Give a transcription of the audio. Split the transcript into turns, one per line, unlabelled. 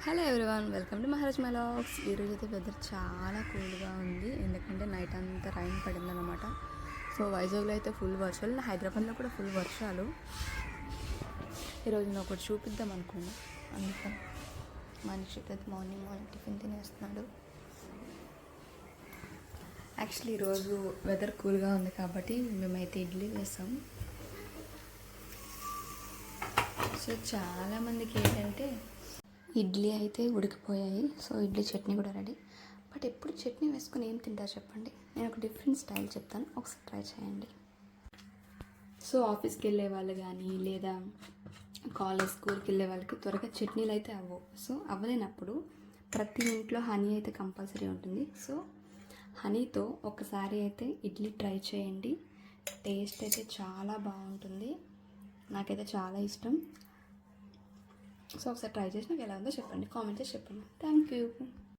Hello everyone, welcome to Maharaj vlogs. ఈరోజు అయితే weather చాలా కూల్గా ఉంది, ఎందుకంటే నైట్ అంతా రైన్ పడిందన్నమాట. సో వైజాగ్లో అయితే ఫుల్ వర్షాలు, హైదరాబాద్లో కూడా ఫుల్ వర్షాలు. ఈరోజు నేను ఒకటి చూపిద్దాం అనుకున్నా, అందుకని మనిషి అయితే మార్నింగ్ టిఫిన్ తినేస్తున్నాడు. యాక్చువల్లీ ఈరోజు వెదర్ కూల్గా ఉంది కాబట్టి మేమైతే ఇడ్లీ వేసాం. సో చాలామందికి ఏంటంటే ఇడ్లీ అయితే ఉడికిపోయాయి, సో ఇడ్లీ చట్నీ కూడా రెడీ. బట్ ఎప్పుడు చట్నీ వేసుకొని ఏం తింటారు చెప్పండి? నేను ఒక డిఫరెంట్ స్టైల్ చెప్తాను, ఒకసారి ట్రై చేయండి. సో ఆఫీస్కి వెళ్ళే వాళ్ళు కానీ లేదా కాలేజ్ స్కూల్కి వెళ్ళే వాళ్ళకి త్వరగా చట్నీలు అయితే అవ్వవు. సో అవ్వలేనప్పుడు ప్రతి ఇంట్లో హనీ అయితే కంపల్సరీ ఉంటుంది. సో హనీతో ఒకసారి అయితే ఇడ్లీ ట్రై చేయండి, టేస్ట్ అయితే చాలా బాగుంటుంది. నాకైతే చాలా ఇష్టం. సో ఒకసారి ట్రై చేసి నాకు ఎలా ఉందో చెప్పండి, కామెంట్ చేసి చెప్పండి. Thank you.